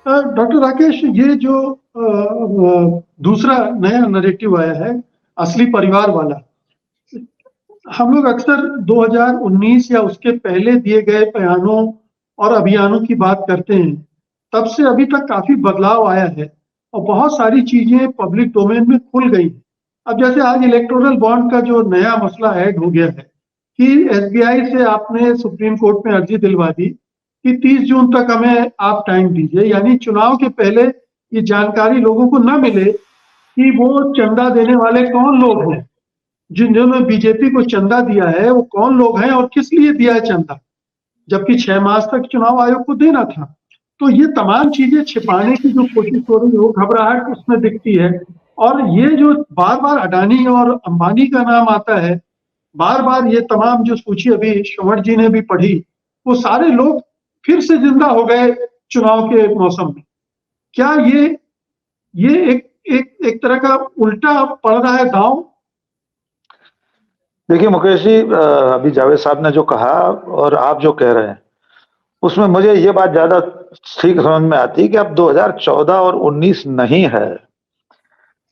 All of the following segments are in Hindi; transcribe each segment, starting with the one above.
डॉक्टर राकेश, ये जो दूसरा नया नैरेटिव आया है, असली परिवार वाला, हम लोग अक्सर 2019 या उसके पहले दिए गए बयानों और अभियानों की बात करते हैं। तब से अभी तक काफी बदलाव आया है और बहुत सारी चीजें पब्लिक डोमेन में खुल गई हैं। अब जैसे आज इलेक्टोरल बॉन्ड का जो नया मसला ऐड हो गया है कि एसबीआई से आपने सुप्रीम कोर्ट में अर्जी दिलवा दी कि 30 जून तक हमें आप टाइम दीजिए, यानी चुनाव के पहले ये जानकारी लोगों को न मिले कि वो चंदा देने वाले कौन लोग हैं, जिन्होंने बीजेपी को चंदा दिया है वो कौन लोग हैं और किस लिए दिया है चंदा, जबकि 6 मास तक चुनाव आयोग को देना था। तो ये तमाम चीजें छिपाने की जो कोशिश हो रही है वो घबराहट उसमें दिखती है। और ये जो बार बार अडानी और अंबानी का नाम आता है, बार बार ये तमाम जो सूची अभी श्रवण जी ने भी पढ़ी, वो सारे लोग फिर से जिंदा हो गए चुनाव के मौसम में। क्या ये एक एक एक तरह का उल्टा पड़ रहा है दांव? देखिए मुकेश जी, अभी जावेद साहब ने जो कहा और आप जो कह रहे हैं उसमें मुझे ये बात ज्यादा ठीक समझ में आती है कि अब 2014 और 19 नहीं है।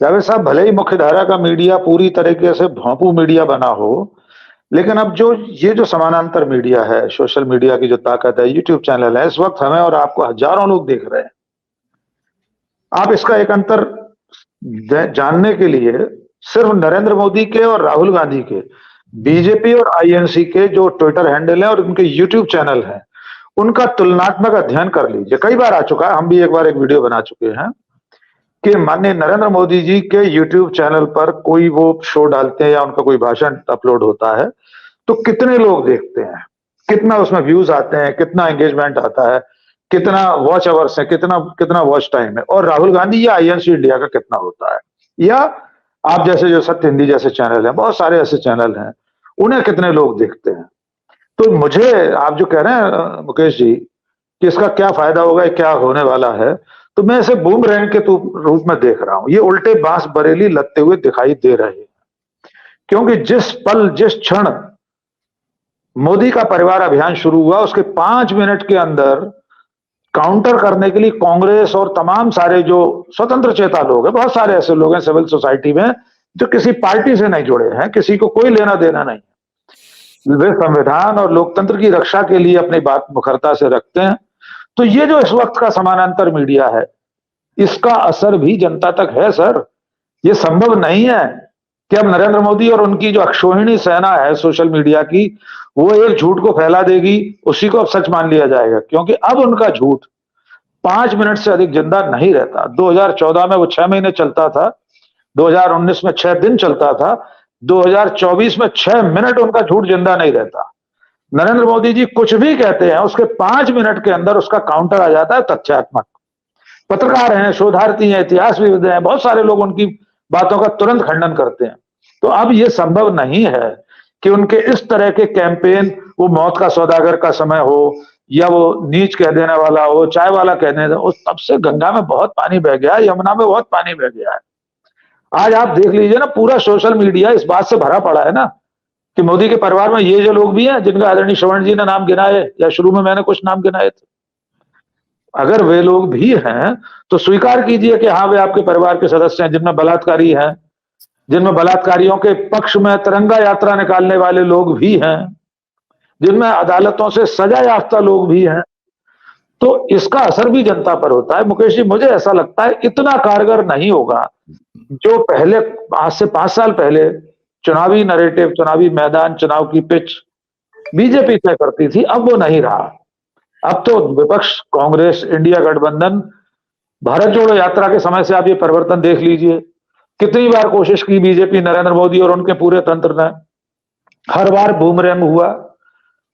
जावेद साहब, भले ही मुख्यधारा का मीडिया पूरी तरीके से भोंपू मीडिया बना हो, लेकिन अब ये जो समानांतर मीडिया है, सोशल मीडिया की जो ताकत है, यूट्यूब चैनल है, इस वक्त हमें और आपको हजारों लोग देख रहे हैं। आप इसका एक अंतर जानने के लिए सिर्फ नरेंद्र मोदी के और राहुल गांधी के, बीजेपी और आईएनसी के जो ट्विटर हैंडल है और उनके यूट्यूब चैनल है, उनका तुलनात्मक अध्ययन कर लीजिए। कई बार आ चुका है, हम भी एक बार एक वीडियो बना चुके हैं कि माननीय नरेंद्र मोदी जी के यूट्यूब चैनल पर कोई वो शो डालते हैं या उनका कोई भाषण अपलोड होता है तो कितने लोग देखते हैं, कितना उसमें व्यूज आते हैं, कितना एंगेजमेंट आता है, कितना वॉच आवर्स है, कितना कितना वॉच टाइम है, और राहुल गांधी या आईएनसी इंडिया का कितना होता है, या आप जैसे जो सत्य हिंदी जैसे चैनल हैं, बहुत सारे ऐसे चैनल हैं, उन्हें कितने लोग देखते हैं। तो मुझे आप जो कह रहे हैं मुकेश जी कि इसका क्या फायदा होगा, क्या होने वाला है, तो मैं इसे बूमरैंग के रूप में देख रहा हूं। ये उल्टे बांस बरेली लगते हुए दिखाई दे रहे हैं, क्योंकि जिस पल जिस क्षण मोदी का परिवार अभियान शुरू हुआ उसके 5 मिनट के अंदर काउंटर करने के लिए कांग्रेस और तमाम सारे जो स्वतंत्र चेता लोग हैं, बहुत सारे ऐसे लोग हैं सिविल सोसाइटी में जो किसी पार्टी से नहीं जुड़े हैं, किसी को कोई लेना देना नहीं, वे संविधान और लोकतंत्र की रक्षा के लिए अपनी बात मुखरता से रखते हैं। तो ये जो इस वक्त का समानांतर मीडिया है, इसका असर भी जनता तक है सर। ये संभव नहीं है कि अब नरेंद्र मोदी और उनकी जो अक्षोहिणी सेना है सोशल मीडिया की, वो एक झूठ को फैला देगी, उसी को अब सच मान लिया जाएगा, क्योंकि अब उनका झूठ 5 मिनट से अधिक जिंदा नहीं रहता। 2014 में वो 6 महीने चलता था, 2019 में 6 दिन चलता था, 2024 में 6 मिनट उनका झूठ जिंदा नहीं रहता। नरेंद्र मोदी जी कुछ भी कहते हैं उसके 5 मिनट के अंदर उसका काउंटर आ जाता है तथ्यात्मक। पत्रकार हैं, शोधार्थी हैं, इतिहासविद हैं, बहुत सारे लोग उनकी बातों का तुरंत खंडन करते हैं। तो अब यह संभव नहीं है कि उनके इस तरह के कैंपेन, वो मौत का सौदागर का समय हो या वो नीच कह देने वाला हो, चाय वाला कह देने, उस तब से गंगा में बहुत पानी बह गया है, यमुना में बहुत पानी बह गया है। आज आप देख लीजिए ना, पूरा सोशल मीडिया इस बात से भरा पड़ा है ना कि मोदी के परिवार में ये जो लोग भी हैं जिनका आदरणीय श्रवण जी ने नाम गिनाए, या शुरू में मैंने कुछ नाम गिनाए थे, अगर वे लोग भी हैं तो स्वीकार कीजिए कि हाँ, वे आपके परिवार के सदस्य हैं, जिनमें बलात्कारी हैं, जिनमें बलात्कारियों के पक्ष में तिरंगा यात्रा निकालने वाले लोग भी हैं, जिनमें अदालतों से सजा याफ्ता लोग भी हैं। तो इसका असर भी जनता पर होता है। मुकेश जी, मुझे ऐसा लगता है इतना कारगर नहीं होगा जो पहले, आज से 5 साल पहले चुनावी नैरेटिव, चुनावी मैदान, चुनाव की पिच बीजेपी तय करती थी, अब वो नहीं रहा। अब तो विपक्ष, कांग्रेस, इंडिया गठबंधन, भारत जोड़ो यात्रा के समय से आप ये परिवर्तन देख लीजिए। कितनी बार कोशिश की बीजेपी, नरेंद्र मोदी और उनके पूरे तंत्र ने, हर बार बूमरैंग हुआ।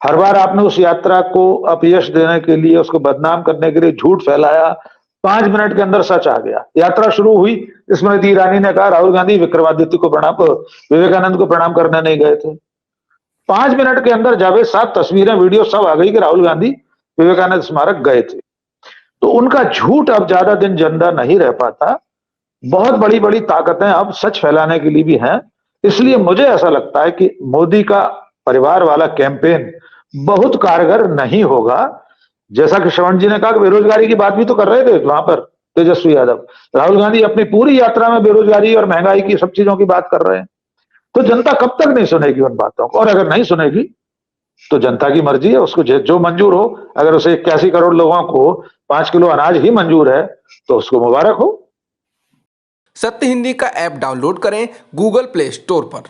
हर बार आपने उस यात्रा को अपयश देने के लिए, उसको बदनाम करने के लिए झूठ फैलाया, 5 मिनट के अंदर सच आ गया। यात्रा शुरू हुई, स्मृति ईरानी ने कहा राहुल गांधी विक्रमादित्य को प्रणाम, विवेकानंद को प्रणाम करने नहीं गए थे। 5 मिनट के अंदर जावेद साहब तस्वीरें, वीडियो सब आ गई कि राहुल गांधी विवेकानंद स्मारक गए थे। तो उनका झूठ अब ज्यादा दिन जिंदा नहीं रह पाता। बहुत बड़ी बड़ी ताकतें अब सच फैलाने के लिए भी हैं। इसलिए मुझे ऐसा लगता है कि मोदी का परिवार वाला कैंपेन बहुत कारगर नहीं होगा। जैसा कि श्रवण जी ने कहा कि बेरोजगारी की बात भी तो कर रहे थे वहां पर तेजस्वी यादव। राहुल गांधी अपनी पूरी यात्रा में बेरोजगारी और महंगाई की सब चीजों की बात कर रहे हैं। तो जनता कब तक नहीं सुनेगी उन बातों को, और अगर नहीं सुनेगी तो जनता की मर्जी है, उसको जो मंजूर हो। अगर उसे 81 करोड़ लोगों को 5 किलो अनाज ही मंजूर है तो उसको मुबारक हो। सत्य हिंदी का ऐप डाउनलोड करें गूगल प्ले स्टोर पर।